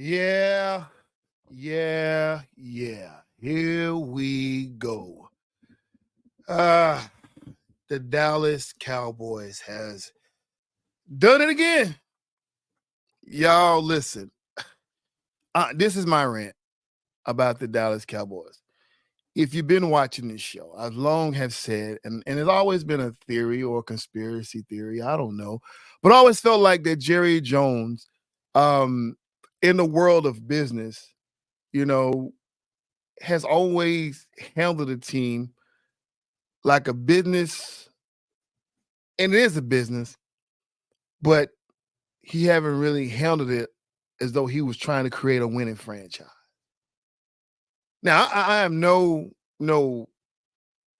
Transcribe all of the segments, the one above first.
Yeah, yeah. Here we go. Uh, the Dallas Cowboys has done it again. Y'all listen. This is my rant about the Dallas Cowboys. If you've been watching this show, I've long have said, and it's always been a theory or a conspiracy theory, I don't know, but I always felt like that Jerry Jones, um, in the world of business, you know, has always handled a team like a business, and it is a business, but he haven't really handled it as though he was trying to create a winning franchise. Now, I am no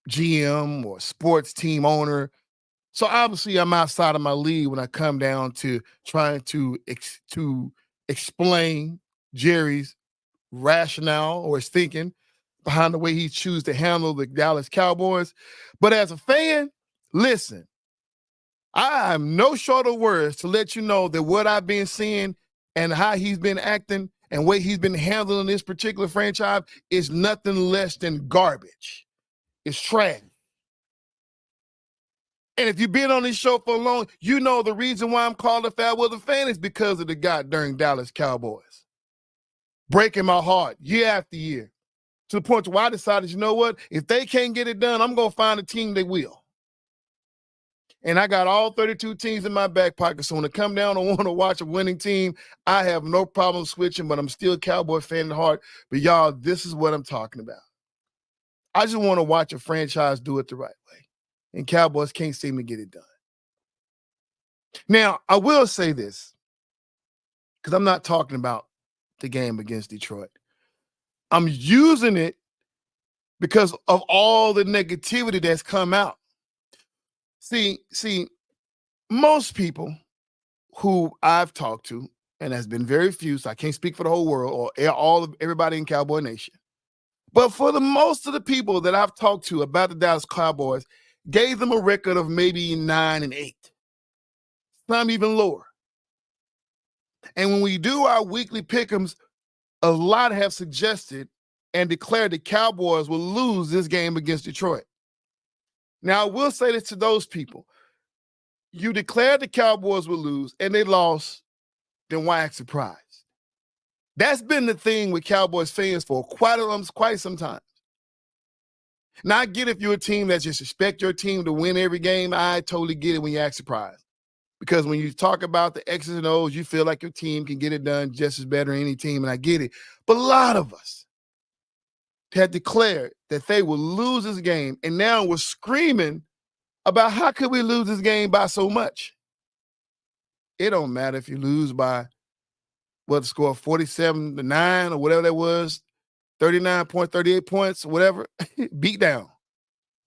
GM or sports team owner, so obviously I'm outside of my league when I come down to trying to explain Jerry's rationale or his thinking behind the way he chooses to handle the Dallas Cowboys. But as a fan, listen, I am no short of words to let you know that what I've been seeing and how he's been acting and way he's been handling this particular franchise is nothing less than garbage. It's trash. And if you've been on this show for long, you know the reason why I'm called a fat weather fan is because of the goddamn Dallas Cowboys. Breaking my heart year after year. To the point where I decided, you know what? If they can't get it done, I'm going to find a team that will. And I got all 32 teams in my back pocket. So when it come down and want to watch a winning team, I have no problem switching, but I'm still a Cowboy fan at heart. But y'all, this is what I'm talking about. I just want to watch a franchise do it the right way. And Cowboys can't seem to get it done. Now, I will say this, because I'm not talking about the game against Detroit. I'm using it because of all the negativity that's come out. See, most people who I've talked to, and has been very few, so I can't speak for the whole world or everybody in Cowboy Nation. But for the most of the people that I've talked to about the Dallas Cowboys, gave them a record of maybe 9-8, some even lower. And when we do our weekly pick'ems, a lot have suggested and declared the Cowboys will lose this game against Detroit. Now, I will say this to those people. You declared the Cowboys will lose, and they lost, then why act surprised? That's been the thing with Cowboys fans for quite some time. Now, I get if you're a team that just expect your team to win every game, I totally get it when you act surprised. Because when you talk about the X's and O's, you feel like your team can get it done just as better than any team, and I get it. But a lot of us had declared that they would lose this game, and now we're screaming about how could we lose this game by so much? It don't matter if you lose by what score 47-9 or whatever that was, 39 points, 38 points, whatever, beat down.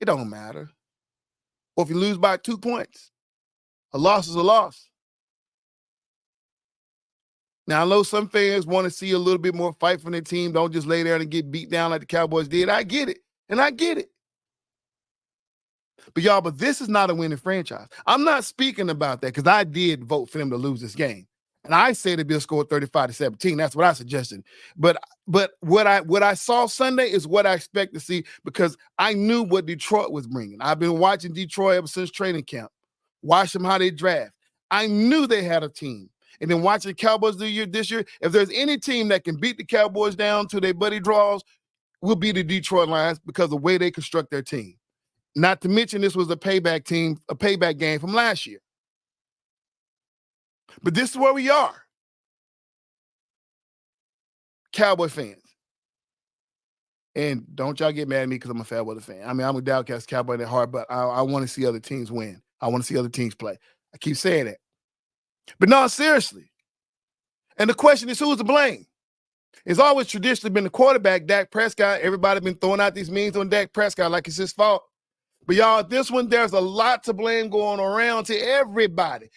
It don't matter. Or if you lose by 2 points, a loss is a loss. Now, I know some fans want to see a little bit more fight from their team. Don't just lay there and get beat down like the Cowboys did. I get it, and I get it. But this is not a winning franchise. I'm not speaking about that because I did vote for them to lose this game. And I said it'd be a score 35-17. That's what I suggested. But what I saw Sunday is what I expect to see because I knew what Detroit was bringing. I've been watching Detroit ever since training camp. Watch them how they draft. I knew they had a team. And then watching the Cowboys this year, if there's any team that can beat the Cowboys down to their buddy draws, will be the Detroit Lions because of the way they construct their team. Not to mention this was a payback game from last year. But this is where we are. Cowboy fans. And don't y'all get mad at me because I'm a fair weather fan. I mean, I'm a Dallas Cowboy at heart, but I want to see other teams win. I want to see other teams play. I keep saying that. But no, seriously. And the question is, who's to blame? It's always traditionally been the quarterback, Dak Prescott. Everybody been throwing out these memes on Dak Prescott like it's his fault. But y'all, this one, there's a lot to blame going around to everybody.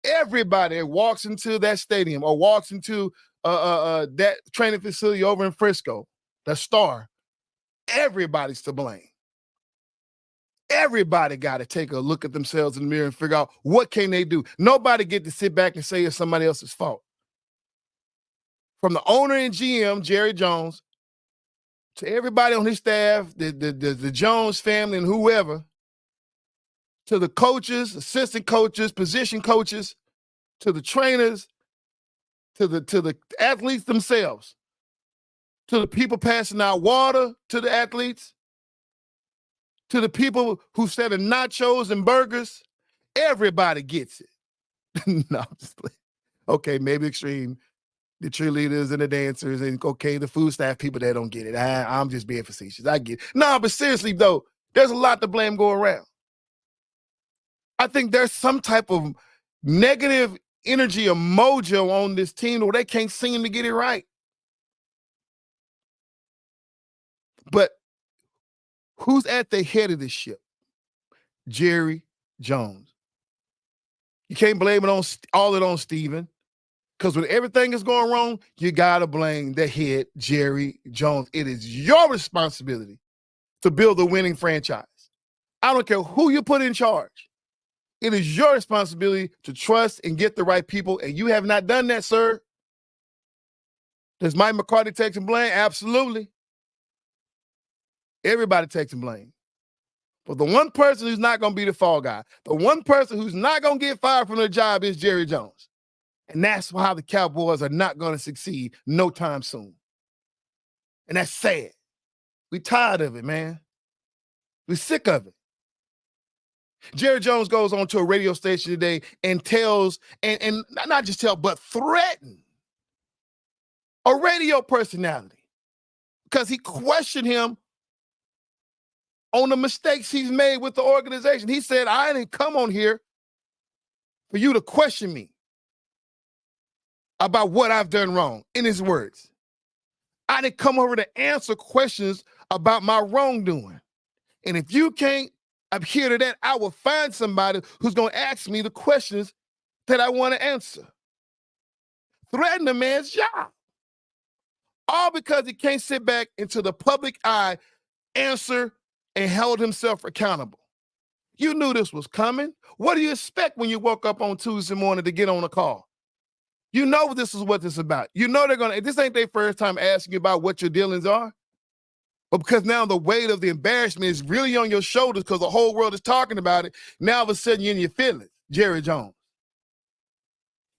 Everybody that walks into that stadium or walks into that training facility over in Frisco, the Star, everybody's to blame. Everybody got to take a look at themselves in the mirror and figure out what can they do. Nobody get to sit back and say it's somebody else's fault. from the owner and GM, Jerry Jones, to everybody on his staff, the Jones family and whoever, to the coaches, assistant coaches, position coaches, to the trainers, to the athletes themselves, to the people passing out water to the athletes, to the people who selling nachos and burgers. Everybody gets it. No, I'm just playing. Okay, maybe extreme. The cheerleaders and the dancers and okay, the food staff people that don't get it. I'm just being facetious. I get it. No, but seriously though, there's a lot to blame go around. I think there's some type of negative energy or mojo on this team where they can't seem to get it right. But who's at the head of this ship? Jerry Jones. You can't blame it on on Steven. Because when everything is going wrong, you got to blame the head, Jerry Jones. It is your responsibility to build a winning franchise. I don't care who you put in charge. It is your responsibility to trust and get the right people, and you have not done that, sir. Does Mike McCarthy take some blame? Absolutely. Everybody takes some blame. But the one person who's not going to be the fall guy, the one person who's not going to get fired from their job is Jerry Jones. And that's why the Cowboys are not going to succeed no time soon. And that's sad. We're tired of it, man. We're sick of it. Jerry Jones goes on to a radio station today and tells, and not just tell, but threaten a radio personality because he questioned him on the mistakes he's made with the organization. He said, I didn't come on here for you to question me about what I've done wrong, in his words. I didn't come over to answer questions about my wrongdoing. And if you can't adhere to that, I will find somebody who's going to ask me the questions that I want to answer. Threaten the man's job. All because he can't sit back into the public eye, answer, and held himself accountable. You knew this was coming. What do you expect when you woke up on Tuesday morning to get on a call? You know this is what this is about. You know this ain't their first time asking you about what your dealings are. But because now the weight of the embarrassment is really on your shoulders because the whole world is talking about it, now all of a sudden you're in your feelings, Jerry Jones.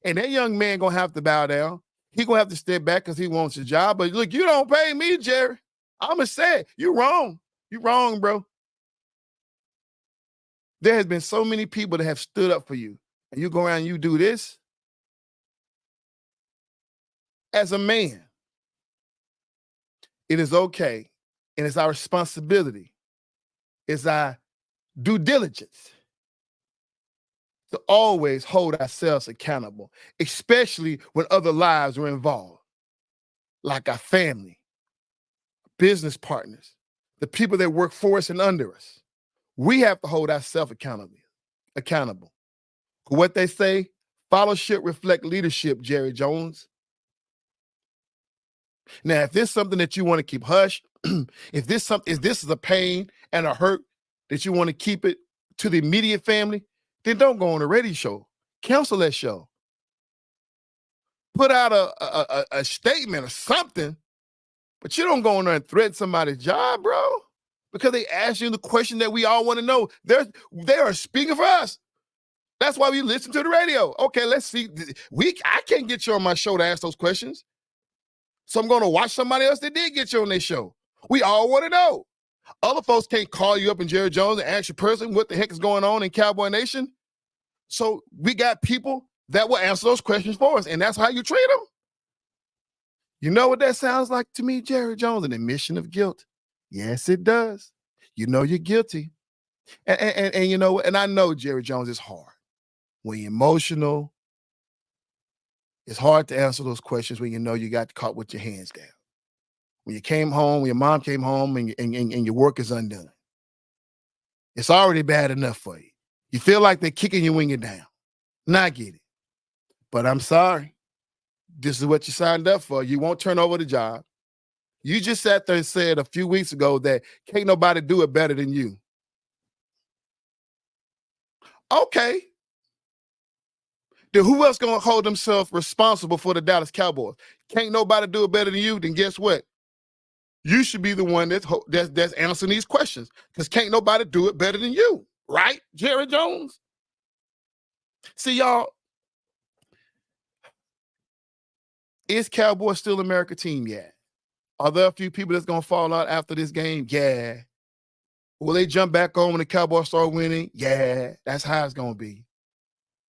And that young man going to have to bow down. He going to have to step back because he wants a job. But look, you don't pay me, Jerry. I'm going to say it. You're wrong. You're wrong, bro. There has been so many people that have stood up for you. And you go around and you do this. As a man, it is okay, and it's our responsibility, it's our due diligence to always hold ourselves accountable, especially when other lives are involved, like our family, business partners, the people that work for us and under us. We have to hold ourselves accountable. What they say, fellowship reflect leadership, Jerry Jones. Now, if there's something that you want to keep hush, if this is a pain and a hurt that you want to keep it to the immediate family, then don't go on a radio show. Cancel that show. Put out a statement or something, but you don't go on there and threaten somebody's job, bro, because they ask you the question that we all want to know. They are speaking for us. That's why we listen to the radio. Okay, let's see. I can't get you on my show to ask those questions. So I'm going to watch somebody else that did get you on their show. We all want to know. Other folks can't call you up in Jerry Jones and ask your person what the heck is going on in Cowboy Nation. So we got people that will answer those questions for us, and that's how you treat them. You know what that sounds like to me, Jerry Jones? An admission of guilt. Yes, it does. You know you're guilty. And you know, and I know Jerry Jones is hard. When you're emotional, it's hard to answer those questions when you know you got caught with your hands down. When you came home, when your mom came home and your work is undone. It's already bad enough for you. You feel like they're kicking you when you're down. And I get it. But I'm sorry. This is what you signed up for. You won't turn over the job. You just sat there and said a few weeks ago that can't nobody do it better than you. Okay. then who else gonna hold themselves responsible for the Dallas Cowboys? Can't nobody do it better than you. Then guess what? You should be the one that's answering these questions, because can't nobody do it better than you, right, Jerry Jones? See, y'all, is Cowboys still America team? Yeah. Are there a few people that's gonna fall out after this game? Yeah. Will they jump back on when the Cowboys start winning? Yeah. That's how it's gonna be.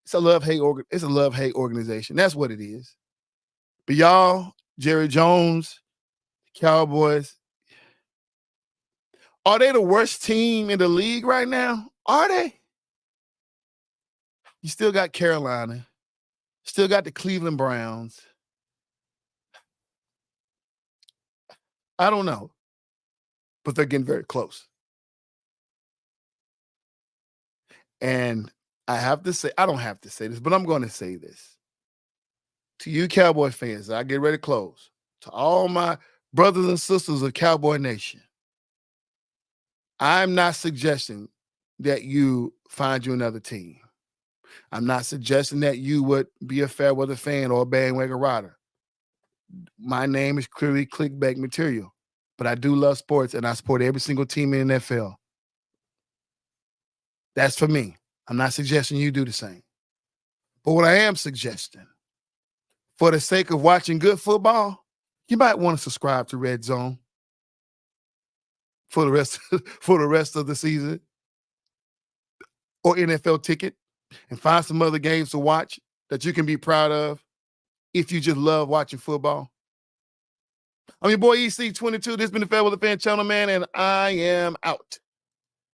It's a love-hate organization. That's what it is. But y'all, Jerry Jones, Cowboys, are they the worst team in the league right now? Are they? You still got Carolina, still got the Cleveland Browns. I don't know, but they're getting very close. And I have to say, I don't have to say this, but I'm going to say this to you Cowboy fans. I get ready to close. To all my brothers and sisters of Cowboy Nation, I'm not suggesting that you find you another team. I'm not suggesting that you would be a fair weather fan or a bandwagon rider. My name is clearly clickbait material, but I do love sports and I support every single team in the NFL. That's for me. I'm not suggesting you do the same. But what I am suggesting, for the sake of watching good football, you might want to subscribe to Red Zone for the rest of the season, or NFL Ticket, and find some other games to watch that you can be proud of if you just love watching football. I'm your boy EC22. This has been the Fair Weather Fan Channel, man, and I am out.